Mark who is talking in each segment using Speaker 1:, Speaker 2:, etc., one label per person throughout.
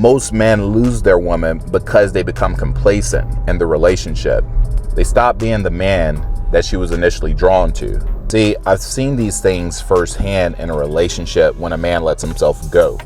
Speaker 1: Most men lose their woman because they become complacent in the relationship. They stop being the man that she was initially drawn to. See, I've seen these things firsthand in a relationship when a man lets himself go.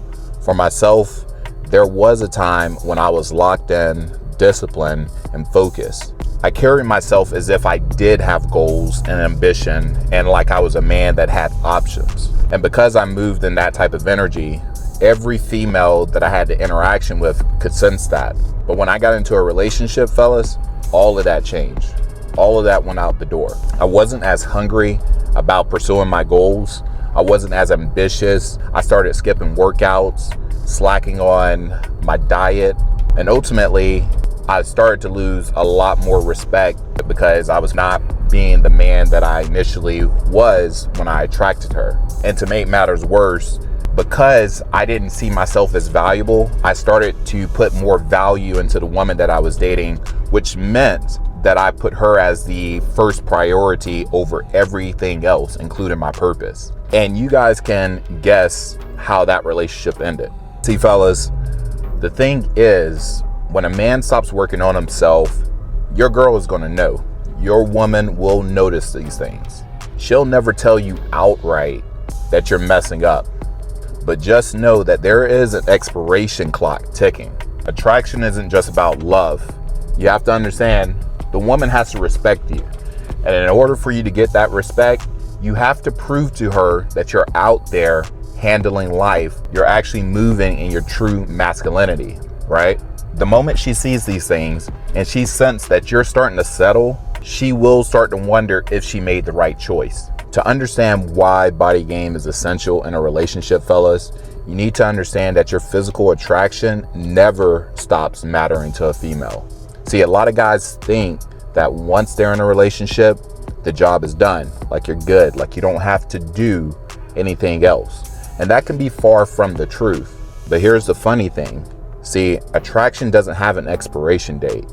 Speaker 1: For myself, there was a time when I was locked in, disciplined, and focused. I carried myself as if I did have goals and ambition and like I was a man that had options. And because I moved in that type of energy, every female that I had the interaction with could sense that. But when I got into a relationship, fellas, all of that changed. All of that went out the door. I wasn't as hungry about pursuing my goals. I wasn't as ambitious. I started skipping workouts, slacking on my diet, and ultimately I started to lose a lot more respect because I was not being the man that I initially was when I attracted her. And to make matters worse, because I didn't see myself as valuable, I started to put more value into the woman that I was dating, which meant that I put her as the first priority over everything else, including my purpose. And you guys can guess how that relationship ended. See, fellas, the thing is, when a man stops working on himself, your girl is gonna know. Your woman will notice these things. She'll never tell you outright that you're messing up, but just know that there is an expiration clock ticking. Attraction isn't just about love. You have to understand, the woman has to respect you. And in order for you to get that respect, you have to prove to her that you're out there handling life. You're actually moving in your true masculinity, right? The moment she sees these things and she senses that you're starting to settle, she will start to wonder if she made the right choice. To understand why body game is essential in a relationship, fellas, you need to understand that your physical attraction never stops mattering to a female. See, a lot of guys think that once they're in a relationship, the job is done, like you're good, like you don't have to do anything else. And that can be far from the truth. But here's the funny thing. See, attraction doesn't have an expiration date.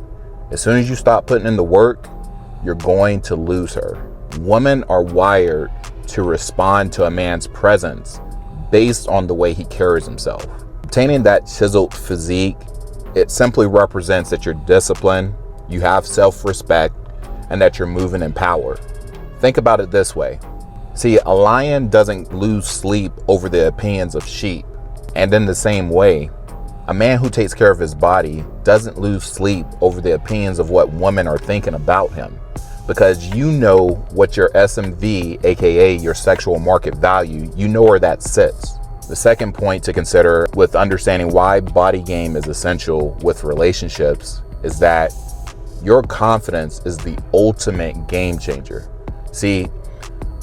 Speaker 1: As soon as you stop putting in the work, you're going to lose her. Women are wired to respond to a man's presence based on the way he carries himself. Obtaining that chiseled physique, it simply represents that you're disciplined, you have self-respect, and that you're moving in power. Think about it this way. See, a lion doesn't lose sleep over the opinions of sheep. And in the same way, a man who takes care of his body doesn't lose sleep over the opinions of what women are thinking about him. Because you know what your SMV, aka your sexual market value, you know where that sits. The second point to consider with understanding why body game is essential with relationships is that your confidence is the ultimate game changer. See,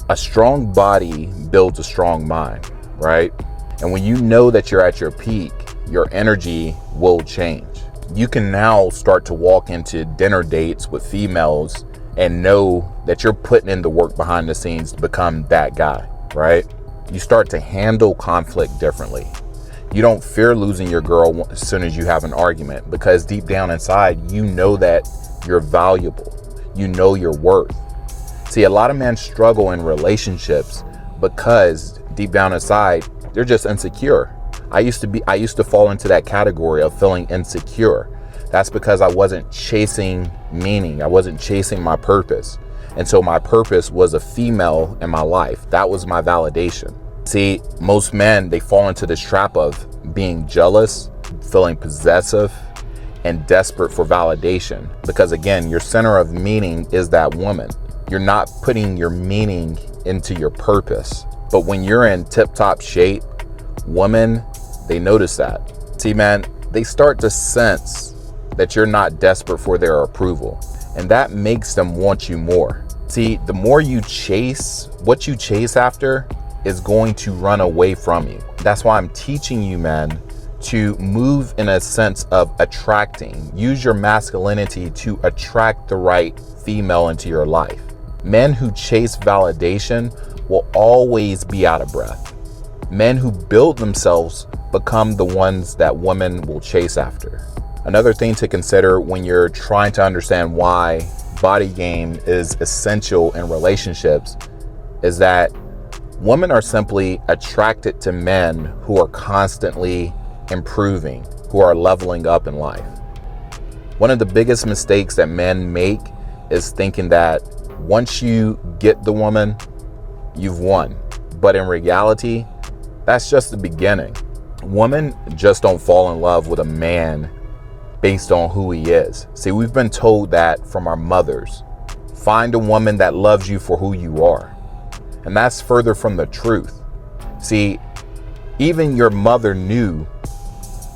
Speaker 1: a strong body builds a strong mind, right? And when you know that you're at your peak, your energy will change. You can now start to walk into dinner dates with females and know that you're putting in the work behind the scenes to become that guy, right? You start to handle conflict differently. You don't fear losing your girl as soon as you have an argument, because deep down inside, you know that you're valuable. You know your worth. See, a lot of men struggle in relationships because deep down inside, they're just insecure. I used to fall into that category of feeling insecure. That's because I wasn't chasing meaning. I wasn't chasing my purpose. And so my purpose was a female in my life. That was my validation. See, most men, they fall into this trap of being jealous, feeling possessive, and desperate for validation. Because again, your center of meaning is that woman. You're not putting your meaning into your purpose. But when you're in tip-top shape, women, they notice that. See, man, they start to sense that you're not desperate for their approval. And that makes them want you more. See, the more you chase, what you chase after is going to run away from you. That's why I'm teaching you, man, to move in a sense of attracting. Use your masculinity to attract the right female into your life. Men who chase validation will always be out of breath. Men who build themselves become the ones that women will chase after. Another thing to consider when you're trying to understand why body game is essential in relationships is that women are simply attracted to men who are constantly improving, who are leveling up in life. One of the biggest mistakes that men make is thinking that once you get the woman, you've won. But in reality, that's just the beginning. Women just don't fall in love with a man based on who he is. See, we've been told that from our mothers. Find a woman that loves you for who you are. And that's further from the truth. See, even your mother knew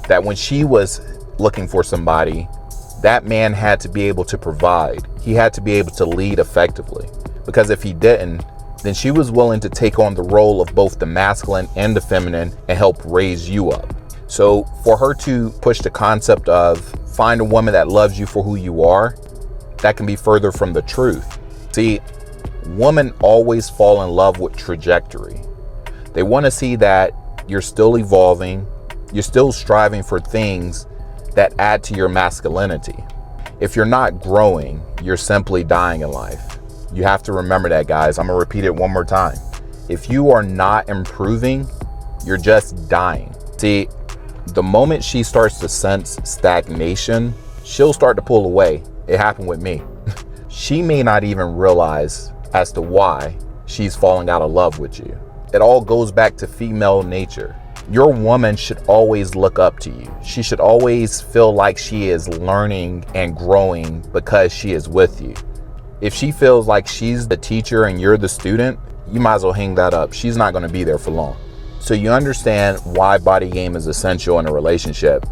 Speaker 1: that when she was looking for somebody, that man had to be able to provide. He had to be able to lead effectively. Because if he didn't, then she was willing to take on the role of both the masculine and the feminine and help raise you up. So for her to push the concept of find a woman that loves you for who you are, that can be further from the truth. See, women always fall in love with trajectory. They want to see that you're still evolving, you're still striving for things that add to your masculinity. If you're not growing, you're simply dying in life. You have to remember that, guys. I'm gonna repeat it one more time. If you are not improving, you're just dying. See, the moment she starts to sense stagnation, she'll start to pull away. It happened with me. She may not even realize as to why she's falling out of love with you. It all goes back to female nature. Your woman should always look up to you. She should always feel like she is learning and growing because she is with you. If she feels like she's the teacher and you're the student, you might as well hang that up. She's not going to be there for long. So you understand why body game is essential in a relationship,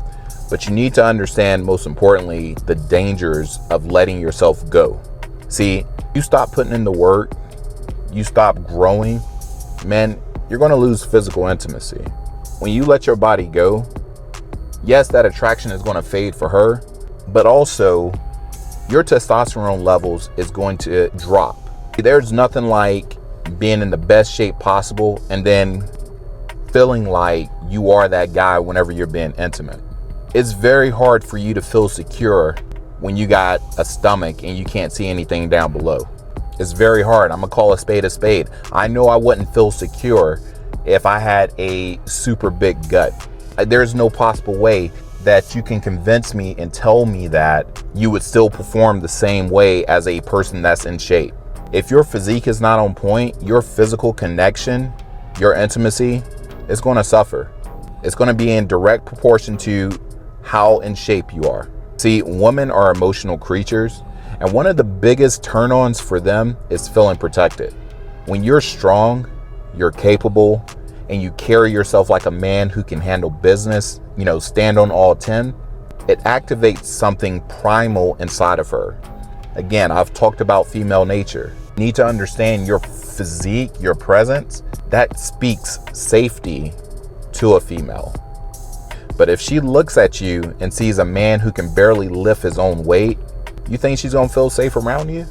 Speaker 1: but you need to understand, most importantly, the dangers of letting yourself go. See, you stop putting in the work, you stop growing, man, you're going to lose physical intimacy. When you let your body go, yes, that attraction is going to fade for her, but also your testosterone levels is going to drop. There's nothing like being in the best shape possible and then feeling like you are that guy whenever you're being intimate. It's very hard for you to feel secure when you got a stomach and you can't see anything down below. It's very hard. I'm gonna call a spade a spade. I know I wouldn't feel secure if I had a super big gut. There's no possible way that you can convince me and tell me that you would still perform the same way as a person that's in shape. If your physique is not on point, your physical connection, your intimacy is going to suffer. It's going to be in direct proportion to how in shape you are. See, women are emotional creatures, and one of the biggest turn-ons for them is feeling protected. When you're strong, you're capable, and you carry yourself like a man who can handle business, stand on all 10, it activates something primal inside of her. Again, I've talked about female nature. You need to understand your physique, your presence, that speaks safety to a female. But if she looks at you and sees a man who can barely lift his own weight, you think she's gonna feel safe around you?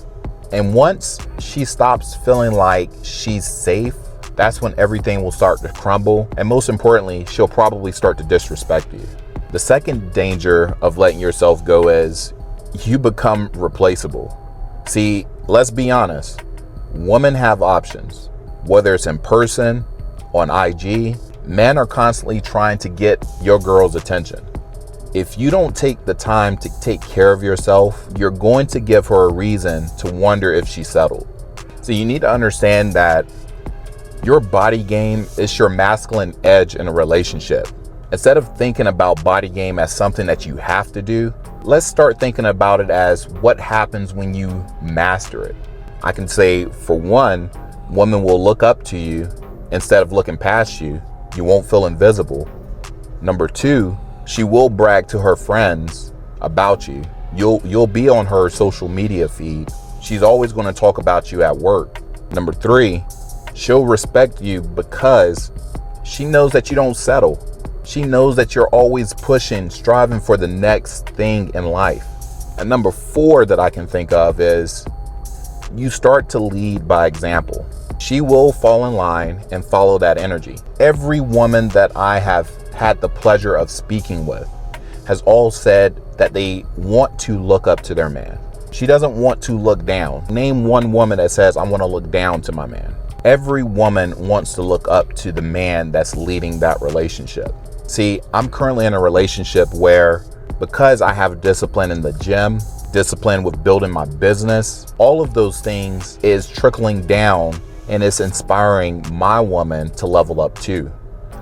Speaker 1: And once she stops feeling like she's safe, that's when everything will start to crumble. And most importantly, she'll probably start to disrespect you. The second danger of letting yourself go is you become replaceable. See, let's be honest. Women have options, whether it's in person, on IG. Men are constantly trying to get your girl's attention. If you don't take the time to take care of yourself, you're going to give her a reason to wonder if she settled. So you need to understand that your body game is your masculine edge in a relationship. Instead of thinking about body game as something that you have to do, let's start thinking about it as what happens when you master it. I can say, for one, women will look up to you instead of looking past you. You won't feel invisible. Number two, she will brag to her friends about you. You'll be on her social media feed. She's always going to talk about you at work. Number three, she'll respect you because she knows that you don't settle. She knows that you're always pushing, striving for the next thing in life. And number four that I can think of is you start to lead by example. She will fall in line and follow that energy. Every woman that I have had the pleasure of speaking with has all said that they want to look up to their man. She doesn't want to look down. Name one woman that says, I want to look down to my man. Every woman wants to look up to the man that's leading that relationship. See, I'm currently in a relationship where, because I have discipline in the gym, discipline with building my business, all of those things is trickling down and it's inspiring my woman to level up too.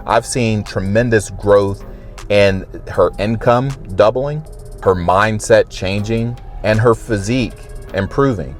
Speaker 1: I've seen tremendous growth in her income doubling, her mindset changing, and her physique improving.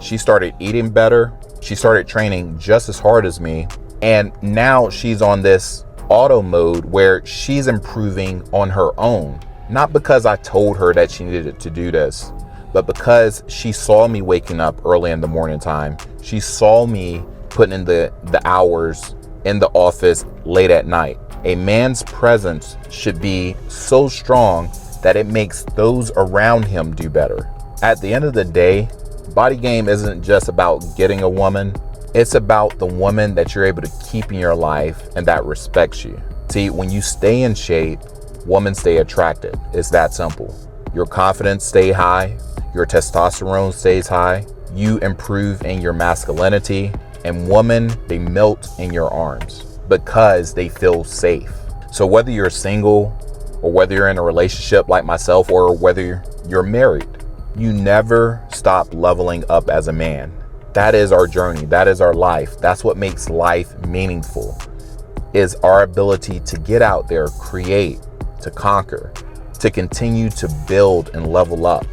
Speaker 1: She started eating better. She started training just as hard as me. And now she's on this auto mode where she's improving on her own. Not because I told her that she needed to do this, but because she saw me waking up early in the morning time. She saw me putting in the hours in the office late at night. A man's presence should be so strong that it makes those around him do better. At the end of the day, body game isn't just about getting a woman. It's about the woman that you're able to keep in your life and that respects you. See, when you stay in shape, women stay attracted. It's that simple. Your confidence stay high, your testosterone stays high, you improve in your masculinity, and women, they melt in your arms because they feel safe. So whether you're single or whether you're in a relationship like myself or whether you're married, you never stop leveling up as a man. That is our journey. That is our life. That's what makes life meaningful, is our ability to get out there, create, to conquer, to continue to build and level up.